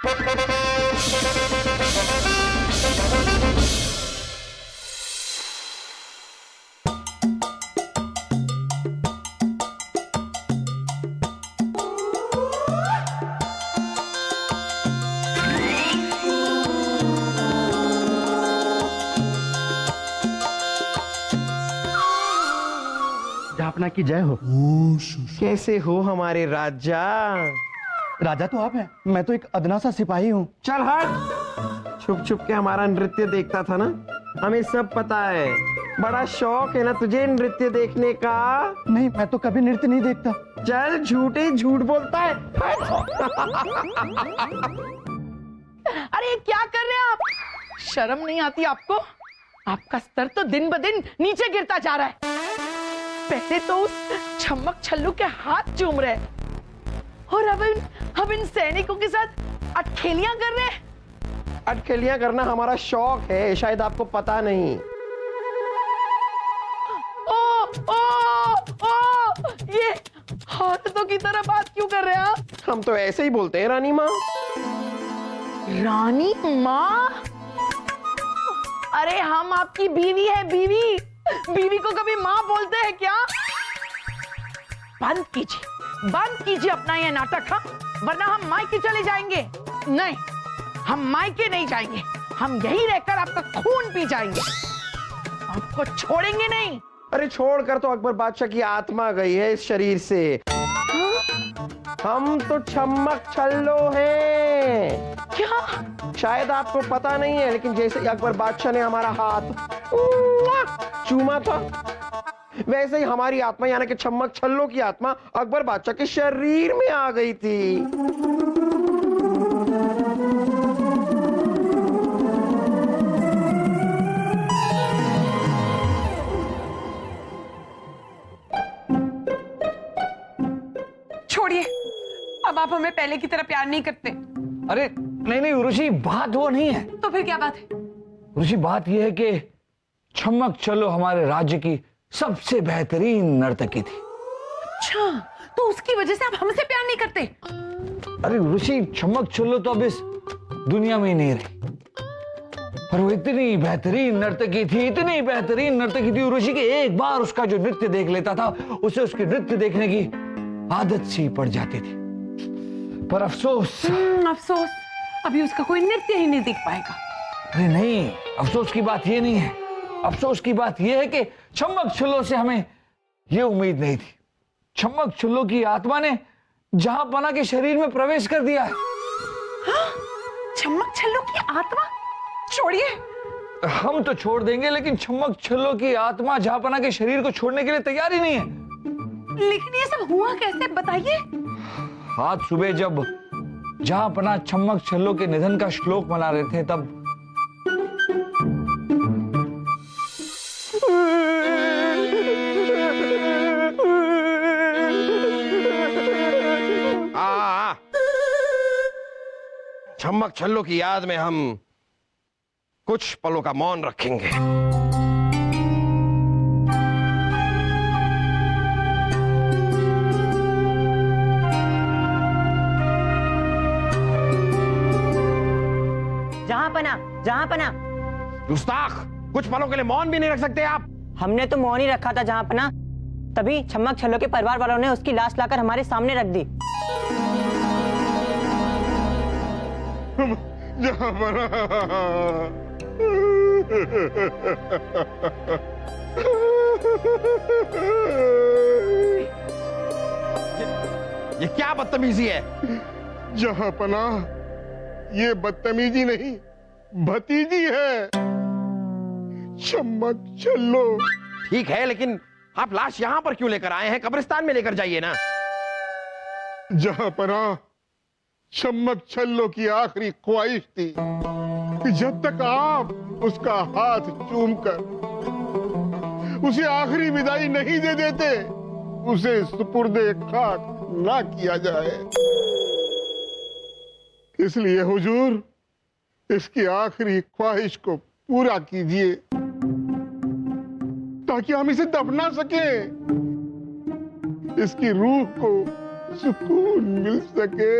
जापना की जय हो। कैसे हो हमारे राजा? राजा तो आप हैं, मैं तो एक अदना सा सिपाही हूँ। चल हट। छुप छुप के हमारा नृत्य देखता था ना, हमें सब पता है। बड़ा शौक है ना तुझे नृत्य देखने का? नहीं, मैं तो कभी नृत्य नहीं देखता। चल झूठे झूठ बोलता है। अरे क्या कर रहे हैं आप? शर्म नहीं आती आपको? आपका स्तर तो दिन ब दिन नीचे गिरता जा रहा है। पहले तो उस छम्मक छल्लू के हाथ चूम रहे और अब इन सैनिकों के साथ अटखेलियां कर रहे हैं। अटखेलियां करना हमारा शौक है, शायद आपको पता नहीं। ओ ओ ओ ये औरतों की तरह बात क्यों कर रहे हैं आप? हम तो ऐसे ही बोलते हैं रानी माँ। रानी माँ? अरे हम आपकी बीवी है, बीवी। बीवी को कभी माँ बोलते हैं क्या? बंद कीजिए अपना ये नाटक, हाँ? वरना हम मायके चले जाएंगे। नहीं, हम मायके नहीं जाएंगे, हम यहीं रहकर आपका खून पी जाएंगे, आपको छोड़ेंगे नहीं। अरे छोड़कर तो अकबर बादशाह की आत्मा गई है इस शरीर से। हम तो छम्मक छल्लो हैं। क्या? शायद आपको पता नहीं है, लेकिन जैसे ही अकबर बादशाह ने हमारा हाथ चूमा था, वैसे ही हमारी आत्मा यानी कि छम्मक छल्लो की आत्मा अकबर बादशाह के शरीर में आ गई थी। छोड़िए, अब आप हमें पहले की तरह प्यार नहीं करते। अरे नहीं उर्वशी, बात वो नहीं है। तो फिर क्या बात है? उर्वशी, बात ये है कि छम्मक छल्लो हमारे राज्य की सबसे बेहतरीन नर्तकी थी। अच्छा, तो उसकी वजह से आप हमसे प्यार नहीं करते? अरे उर्वशी, छम्मक छल्लो तो अब इस दुनिया में ही नहीं रही, पर वो इतनी बेहतरीन नर्तकी थी, इतनी बेहतरीन नर्तकी थी उर्वशी कि एक बार उसका जो नृत्य देख लेता था, उसे उसके नृत्य देखने की आदत सी पड़ जाती थी। पर अफसोस अफसोस, अभी उसका कोई नृत्य ही नहीं दिख पाएगा। अरे नहीं, अफसोस की बात ये नहीं है। अफसोस की बात यह है कि छम्मक छल्लो से हमें यह उम्मीद नहीं थी। छम्मक छल्लो की आत्मा ने जहांपना के शरीर में प्रवेश कर दिया है। हाँ? छम्मक छल्लो की आत्मा? छोड़िए। हम तो छोड़ देंगे, लेकिन छम्मक छल्लो की आत्मा जहांपना के शरीर को छोड़ने के लिए तैयार ही नहीं है। लेकिन ये सब हुआ कैसे, बताइए। आज सुबह जब जहांपना छम्मक छल्लो के निधन का श्लोक मना रहे थे, तब छम्मक छल्लो की याद में हम कुछ पलों का मौन रखेंगे। जहांपना, गुस्ताख, कुछ पलों के लिए मौन भी नहीं रख सकते आप? हमने तो मौन ही रखा था जहांपना, तभी छम्मक छल्लो के परिवार वालों ने उसकी लाश लाकर हमारे सामने रख दी। जहांपना, ये क्या बदतमीजी है? जहांपना, ये बदतमीजी नहीं, भतीजी है। छम्मक छल्लो। ठीक है, लेकिन आप लाश यहां पर क्यों लेकर आए हैं? कब्रिस्तान में लेकर जाइए ना। जहांपना, छम्मक छल्लो की आखिरी ख्वाहिश थी कि जब तक आप उसका हाथ चूमकर उसे आखिरी विदाई नहीं दे देते, उसे सुपुर्दे खाक ना किया जाए। इसलिए हुजूर, इसकी आखिरी ख्वाहिश को पूरा कीजिए ताकि हम इसे दफना सकें, इसकी रूह को सुकून मिल सके।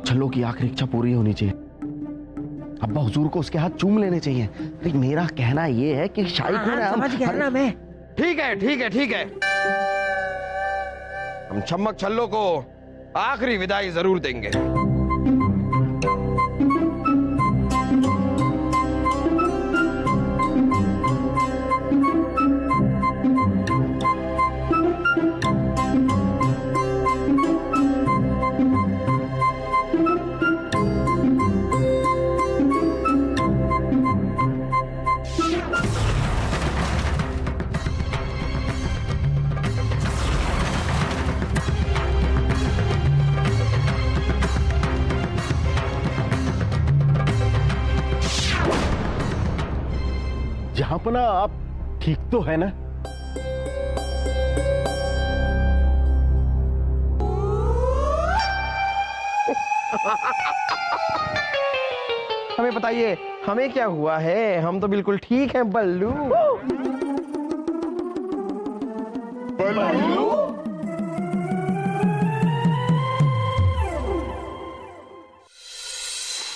छल्लो की आखिरी इच्छा पूरी होनी चाहिए। अब्बा हुजूर को उसके हाथ चूम लेने चाहिए। अरे मेरा कहना यह है कि शाही कौन है? समझ गया ना मैं। ठीक है ठीक है ठीक है, हम छम्मक छल्लो को आखिरी विदाई जरूर देंगे। जहांपना आप ठीक तो है ना? हमें बताइए, हमें क्या हुआ है? हम तो बिल्कुल ठीक हैं बल्लू। बल्लू?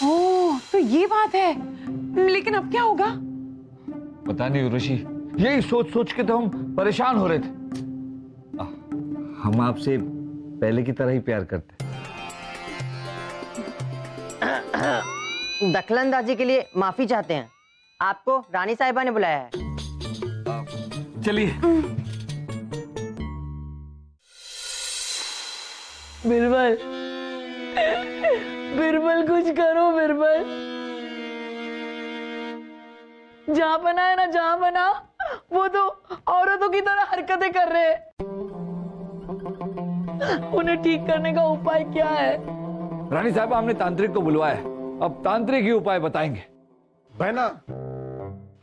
ओह, तो ये बात है। लेकिन अब क्या होगा? पता नहीं उर्वशी, यही सोच सोच के तो हम परेशान हो रहे थे। हम आपसे पहले की तरह ही प्यार करते। दखलंदाजी के लिए माफी चाहते हैं। आपको रानी साहिबा ने बुलाया है। चलिए। बिरबल, बिरबल कुछ करो बिरबल। जहां बना है ना, जहां बना, वो तो औरतों की तरह हरकतें कर रहे हैं। उन्हें ठीक करने का उपाय क्या है? रानी साहब, हमने तांत्रिक को बुलवाया है, अब तांत्रिक ही उपाय बताएंगे। बहना,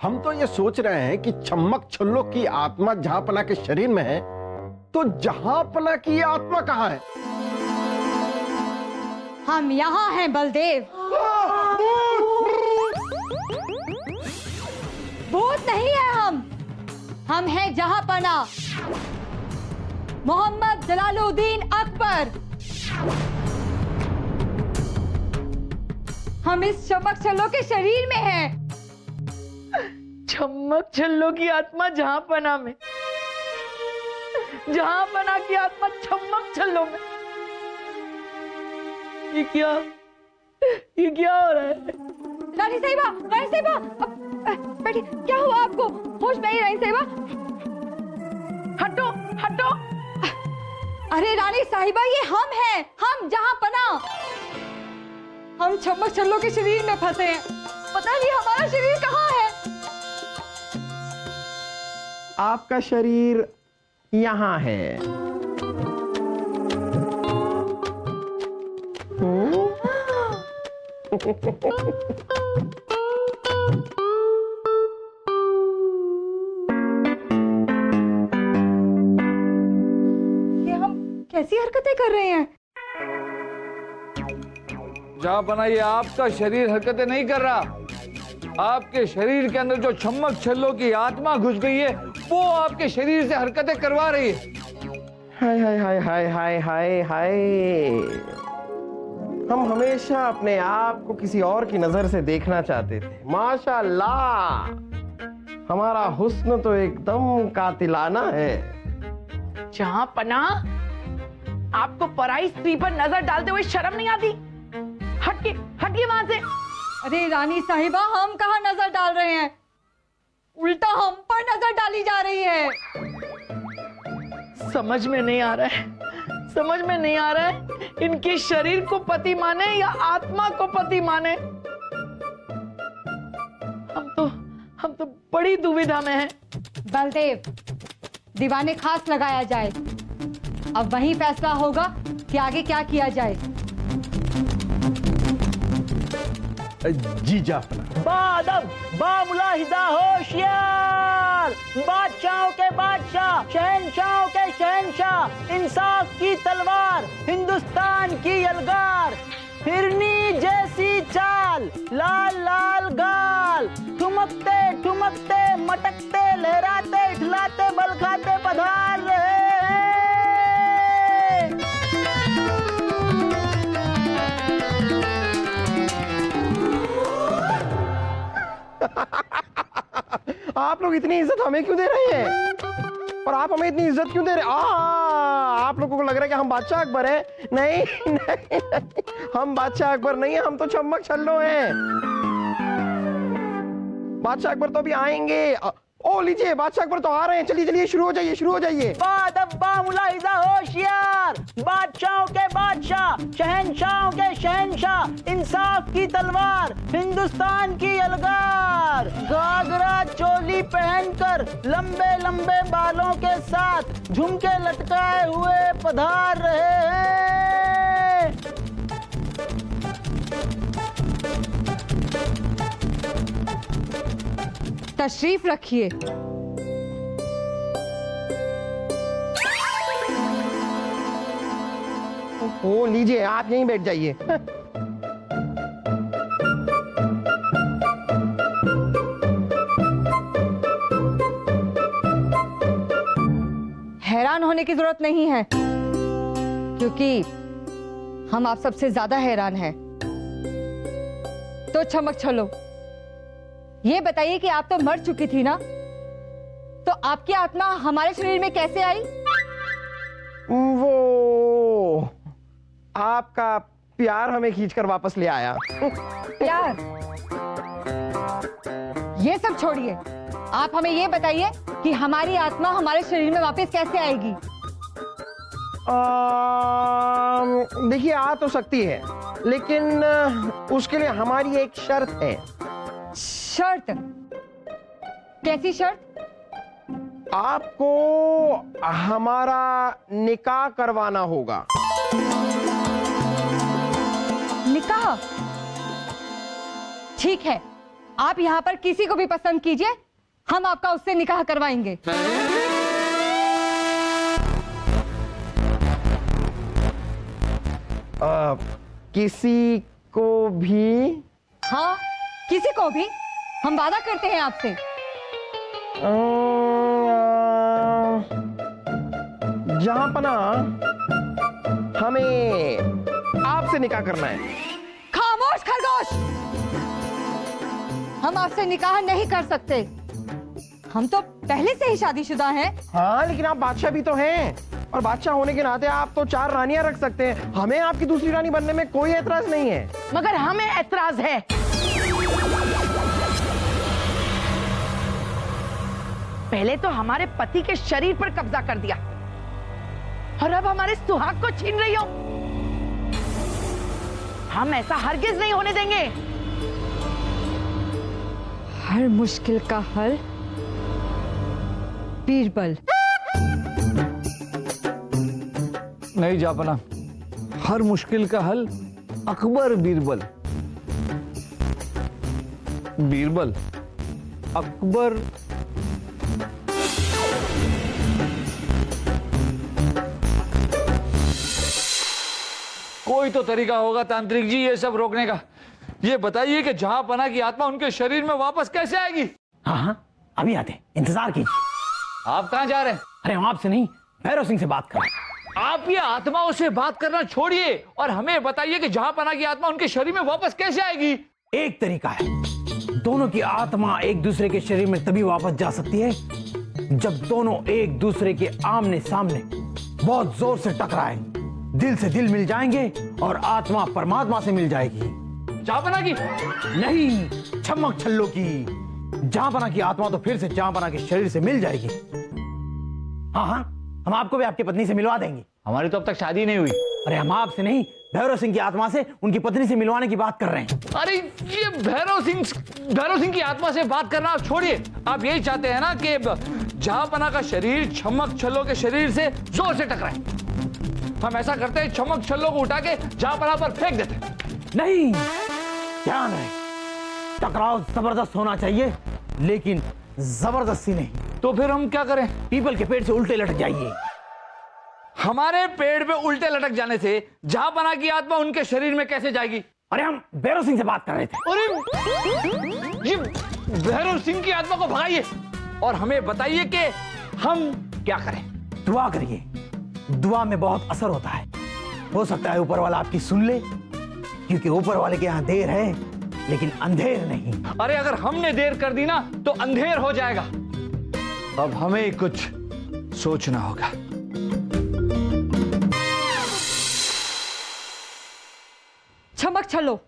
हम तो ये सोच रहे हैं कि छम्मक छल्लो की आत्मा जहांपना के शरीर में है, तो जहांपना की आत्मा कहाँ है? हम यहाँ हैं बलदेव। भूत नहीं है हम हैं जहांपना, मोहम्मद जलालुद्दीन अकबर। हम इस चमक छल्लो के शरीर में हैं। छम्मक छल्लो की आत्मा जहांपना में, जहांपना की आत्मा छम्मक छल्लो में। ये क्या हो रहा है? रानी साहिबा, रानी साहिबा, बैठिए। क्या हुआ आपको? होश नहीं रानी साहिबा? हटो हटो। अरे रानी साहिबा, ये हम हैं, हम जहांपना। हम छम्मक छल्लो के शरीर में फंसे हैं। पता नहीं हमारा शरीर कहाँ है। आपका शरीर यहाँ है। ये हम कैसी हरकतें कर रहे हैं? जहां बना, ये आपका शरीर हरकतें नहीं कर रहा। आपके शरीर के अंदर जो छम्मक छल्लो की आत्मा घुस गई है, वो आपके शरीर से हरकतें करवा रही है। हाय हाय हाय हाय हाय हाय हाय। हम हमेशा अपने आप को किसी और की नजर से देखना चाहते थे। माशाअल्लाह, हमारा हुस्न तो एकदम कातिलाना है। जहांपना, आपको पराई स्त्री पर नजर डालते हुए शर्म नहीं आती? हटिए हटिए वहां से। अरे रानी साहिबा, हम कहाँ नजर डाल रहे हैं? उल्टा हम पर नजर डाली जा रही है। समझ में नहीं आ रहा है, समझ में नहीं आ रहा है, इनके शरीर को पति माने या आत्मा को पति माने। हम तो बड़ी दुविधा में हैं। बलदेव, दीवाने खास लगाया जाए। अब वही फैसला होगा कि आगे क्या किया जाए। जी जाफना। बादब, बामुलाहिदा, होशियार, बादशाहों के बादशाह, शहंशाहों के शहंशाह, इंसाफ की तलवार, हिंदुस्तान की यलगार, हिरनी जैसी चाल, लाल लाल गाल, ठुमकते ठुमकते मटकते लहराते ठिलाते बल खाते पधार रहे हैं। लोग इतनी इज्जत हमें क्यों दे रहे हैं? और आप हमें इतनी इज्जत क्यों दे रहे? आप लोगों को लग रहा है कि हम बादशाह अकबर हैं? नहीं नहीं, नहीं, हम बादशाह अकबर नहीं है, हम तो छम्मक छल्लो हैं। बादशाह अकबर तो अभी आएंगे। ओ लीजिए, बादशाह अकबर तो आ रहे हैं। चलिए चलिए, शुरू हो जाइए, शुरू हो जाइए। बादब्बा मुलाहिजा होशियार, बादशाहों के बादशाह, शहंशाहों के शहंशाह, इंसाफ की तलवार, हिंदुस्तान की अलगार, घाघरा चोली पहनकर लंबे लंबे बालों के साथ झुमके लटकाए हुए पधार रहे हैं। तशरीफ रखिए। ओ लीजिए, आप यहीं बैठ जाइए। हैरान होने की जरूरत नहीं है, क्योंकि हम आप सबसे ज्यादा हैरान हैं। तो छमक छलो, ये बताइए कि आप तो मर चुकी थी ना, तो आपकी आत्मा हमारे शरीर में कैसे आई? वो आपका प्यार हमें खींचकर वापस ले आया। प्यार? ये सब छोड़िए, आप हमें ये बताइए कि हमारी आत्मा हमारे शरीर में वापस कैसे आएगी? देखिए, आ तो सकती है, लेकिन उसके लिए हमारी एक शर्त है। शर्त? कैसी शर्त? आपको हमारा निकाह करवाना होगा। निकाह? ठीक है, आप यहाँ पर किसी को भी पसंद कीजिए, हम आपका उससे निकाह करवाएंगे। किसी को भी? हाँ, किसी को भी, हम वादा करते हैं आपसे। जहां पना हमें आपसे निकाह करना है। खामोश खरगोश, हम आपसे निकाह नहीं कर सकते, हम तो पहले से ही शादीशुदा हैं। हाँ, लेकिन आप बादशाह भी तो हैं, और बादशाह होने के नाते आप तो 4 रानियां रख सकते हैं। हमें आपकी दूसरी रानी बनने में कोई एतराज नहीं है। मगर हमें एतराज है। पहले तो हमारे पति के शरीर पर कब्जा कर दिया, और अब हमारे सुहाग को छीन रही हो। हम ऐसा हरगिज नहीं होने देंगे। हर मुश्किल का हल बीरबल। नहीं जापना, हर मुश्किल का हल अकबर बीरबल। बीरबल, अकबर। कोई तो तरीका होगा तांत्रिक जी ये सब रोकने का। ये बताइए कि जहां पना की आत्मा उनके शरीर में वापस कैसे आएगी? हाँ हाँ, अभी आते हैं, इंतजार कीजिए। आप कहां जा रहे हैं? अरे हम आपसे नहीं, भैरव सिंह से बात कर रहे हैं। आप ये आत्माओं से बात करना छोड़िए और हमें बताइए कि जहां पना की आत्मा उनके शरीर में वापस कैसे आएगी? एक तरीका है, दोनों की आत्मा एक दूसरे के शरीर में तभी वापस जा सकती है जब दोनों एक दूसरे के आमने सामने बहुत जोर से टकराए, दिल से दिल मिल जाएंगे और आत्मा परमात्मा से मिल जाएगी। जहांपना की नहीं, छमक छल्लो की। जहांपना की आत्मा तो फिर से जहांपना के शरीर से मिल जाएगी। हाँ हाँ, हम आपको भी आपकी पत्नी से मिलवा देंगे। हमारी तो अब तक शादी नहीं हुई। अरे हम आपसे नहीं, भैरव सिंह की आत्मा से उनकी पत्नी से मिलवाने की बात कर रहे हैं। अरे ये भैरव सिंह की आत्मा से बात करना आप छोड़िए। आप यही चाहते हैं ना कि जहांपना का शरीर छमक छल्लो के शरीर से जोर से टकराए। हम ऐसा करते हैं, छमक छल्लो को उठा के जहांपना पर फेंक देते हैं। नहीं, ध्यान रहे, टकराव जबरदस्त होना चाहिए, लेकिन जबरदस्ती नहीं। तो फिर हम क्या करें? पीपल के पेड़ से उल्टे लटक जाइए। हमारे पेड़ पे उल्टे लटक जाने से जहांपना की आत्मा उनके शरीर में कैसे जाएगी? अरे हम भैरव सिंह से बात कर रहे थे। अरे ये भैरव सिंह की आत्मा को भगाइए और हमें बताइए कि हम क्या करें। दुआ करिए, दुआ में बहुत असर होता है। हो सकता है ऊपर वाला आपकी सुन ले, क्योंकि ऊपर वाले के यहाँ देर है लेकिन अंधेर नहीं। अरे अगर हमने देर कर दी ना तो अंधेर हो जाएगा। अब हमें कुछ सोचना होगा। चमक छल्लो,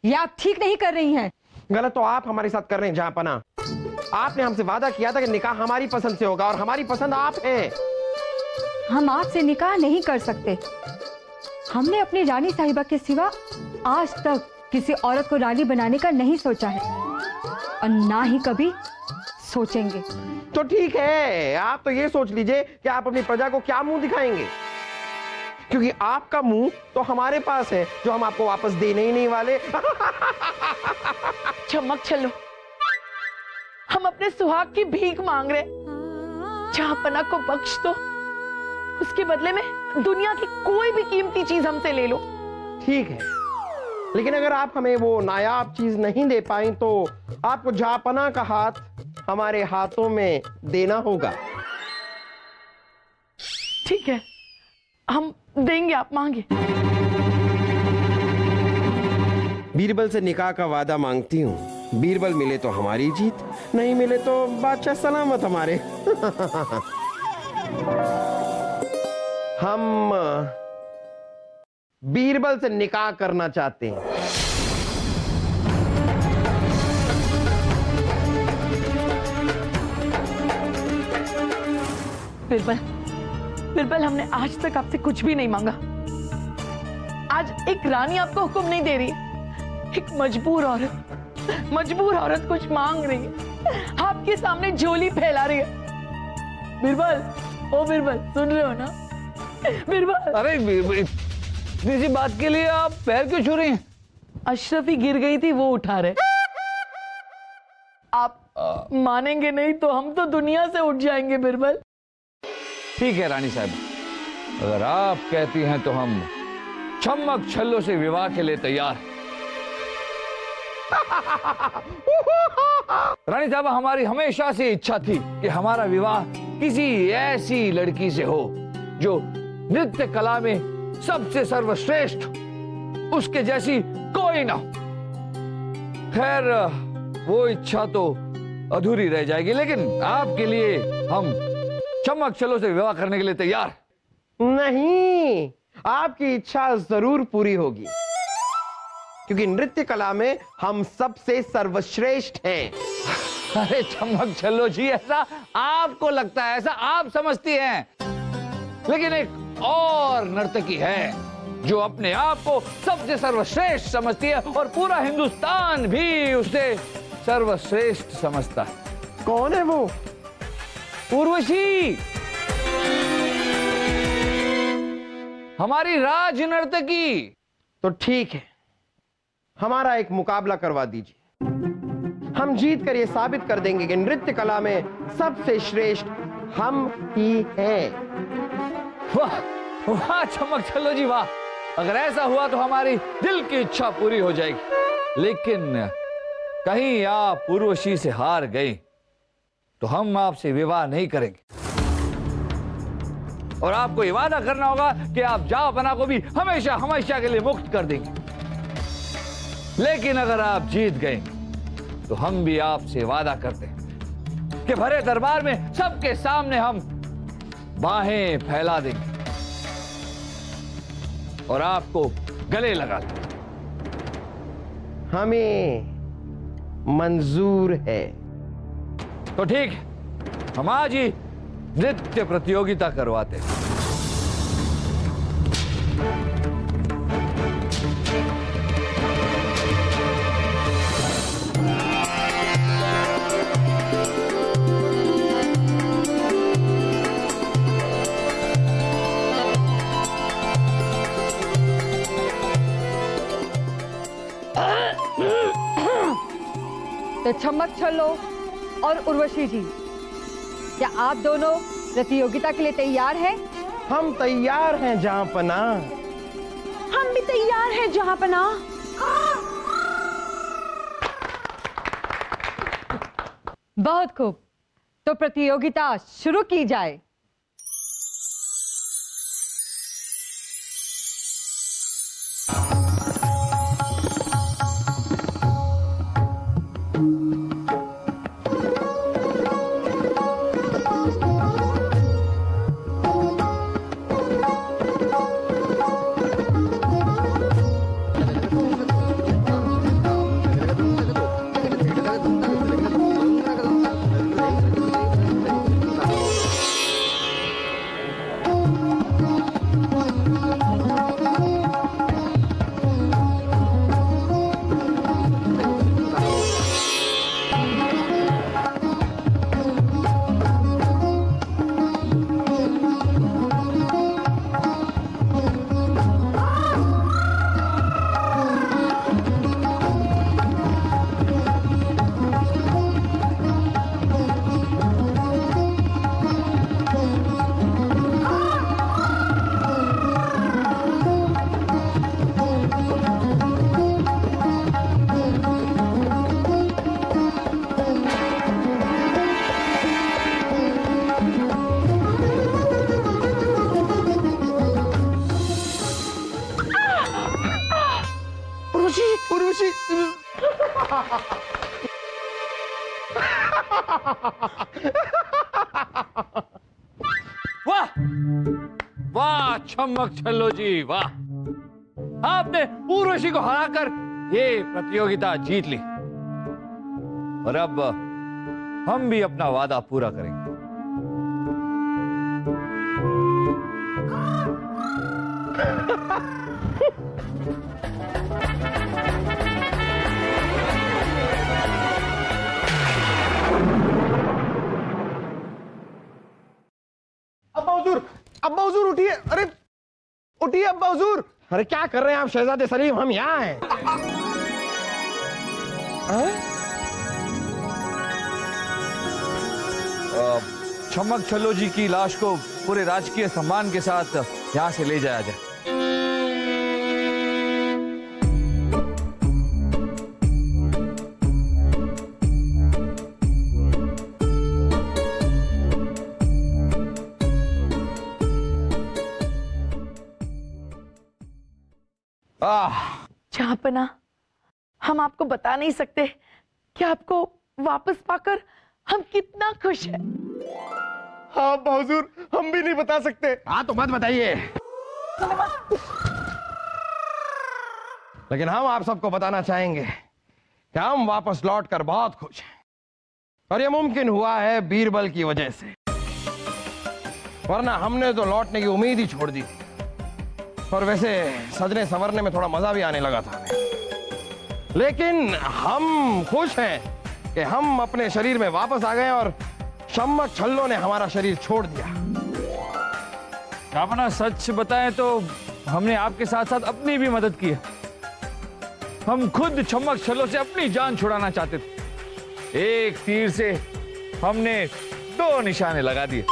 ये आप ठीक नहीं कर रही हैं। गलत तो आप हमारे साथ कर रहे हैं जहांपना। आपने हमसे वादा किया था कि निकाह हमारी पसंद से होगा और हमारी पसंद आप हैं। हम आपसे निकाह नहीं कर सकते। हमने अपनी रानी साहिबा के सिवा आज तक किसी औरत को रानी बनाने का नहीं सोचा है और ना ही कभी सोचेंगे। तो ठीक है, आप तो ये सोच लीजिए कि आप अपनी प्रजा को क्या मुंह दिखाएंगे, क्योंकि आपका मुंह तो हमारे पास है जो हम आपको वापस देने ही नहीं वाले। चमक छल्लो, हम अपने सुहाग की भीख मांग रहे। जहांपना को बख्श दो, उसके बदले में दुनिया की कोई भी कीमती चीज हमसे ले लो। ठीक है, लेकिन अगर आप हमें वो नायाब चीज नहीं दे पाए तो आपको जहांपना का हाथ हमारे हाथों में देना होगा। ठीक है, हम देंगे, आप मांगे। बीरबल से निकाह का वादा मांगती हूँ। बीरबल मिले तो हमारी जीत, नहीं मिले तो बादशाह सलामत हमारे। हम बीरबल से निकाह करना चाहते हैं। बिरबल, बिरबल, हमने आज तक आपसे कुछ भी नहीं मांगा। आज एक रानी आपको हुक्म नहीं दे रही है, एक मजबूर औरत कुछ मांग रही है, आपके सामने झोली फैला रही है। बिरबल, ओ बिरबल, सुन रहे हो ना? बिरबल, अरे इतनी सी बात के लिए आप पैर क्यों छू रही हैं? अशरफी गिर गई थी, वो उठा रहे। आप मानेंगे नहीं तो हम तो दुनिया से उठ जाएंगे बिरबल। ठीक है रानी साहब, अगर आप कहती हैं तो हम चमक छल्लो से विवाह के लिए तैयार हैं। रानी साहब, हमारी हमेशा से इच्छा थी कि हमारा विवाह किसी ऐसी लड़की से हो जो नृत्य कला में सबसे सर्वश्रेष्ठ, उसके जैसी कोई ना हो। खैर, वो इच्छा तो अधूरी रह जाएगी, लेकिन आपके लिए हम चमक छल्लो से विवाह करने के लिए तैयार। नहीं, आपकी इच्छा जरूर पूरी होगी, क्योंकि नृत्य कला में हम सबसे सर्वश्रेष्ठ हैं। अरे चमक छल्लो जी, ऐसा आपको लगता है, ऐसा आप समझती हैं, लेकिन एक और नर्तकी है जो अपने आप को सबसे सर्वश्रेष्ठ समझती है और पूरा हिंदुस्तान भी उसे सर्वश्रेष्ठ समझता है। कौन है वो? उर्वशी, हमारी राज नर्तकी। तो ठीक है, हमारा एक मुकाबला करवा दीजिए। हम जीत कर ये साबित कर देंगे कि नृत्य कला में सबसे श्रेष्ठ हम ही हैं। वाह वाह चमक छल्लो जी, वाह! अगर ऐसा हुआ तो हमारी दिल की इच्छा पूरी हो जाएगी। लेकिन कहीं आप उर्वशी से हार गई तो हम आपसे विवाह नहीं करेंगे, और आपको ये वादा करना होगा कि आप जहांपना को भी हमेशा हमेशा के लिए मुक्त कर देंगे। लेकिन अगर आप जीत गए तो हम भी आपसे वादा करते हैं कि भरे दरबार में सबके सामने हम बाहें फैला देंगे और आपको गले लगा देंगे। हमें मंजूर है। तो ठीक है, हम आज ही नृत्य प्रतियोगिता करवाते हैं। तो चमक छल्लो और उर्वशी जी, क्या आप दोनों प्रतियोगिता के लिए तैयार हैं? हम तैयार हैं जहांपना। हम भी तैयार हैं जहांपना। बहुत खूब, तो प्रतियोगिता शुरू की जाए। उर्वशी उर्वशी वाह वाह छम्मक छल्लो जी वाह, आपने उर्वशी को हराकर ये प्रतियोगिता जीत ली और अब हम भी अपना वादा पूरा करेंगे। अब्बा हुजूर उठिए, अरे उठिए अब्बा हुजूर। अरे क्या कर रहे हैं आप शहजादे सलीम, हम यहाँ हैं। छम्मक छल्लो जी की लाश को पूरे राजकीय सम्मान के साथ यहाँ से ले जाया जाए। जहाँपना, हम आपको बता नहीं सकते कि आपको वापस पाकर हम कितना खुश हैं। हाँ अब्बा हुजूर, हम भी नहीं बता सकते। हाँ तो मत बताइए, लेकिन हम आप सबको बताना चाहेंगे कि हम वापस लौटकर बहुत खुश हैं और ये मुमकिन हुआ है बीरबल की वजह से, वरना हमने तो लौटने की उम्मीद ही छोड़ दी। और वैसे सजने संवरने में थोड़ा मजा भी आने लगा था हमें, लेकिन हम खुश हैं कि हम अपने शरीर में वापस आ गए और छम्मक छल्लो ने हमारा शरीर छोड़ दिया। अपना सच बताएं तो हमने आपके साथ साथ अपनी भी मदद की है। हम खुद छम्मक छल्लो से अपनी जान छुड़ाना चाहते थे, एक तीर से हमने 2 निशाने लगा दिए।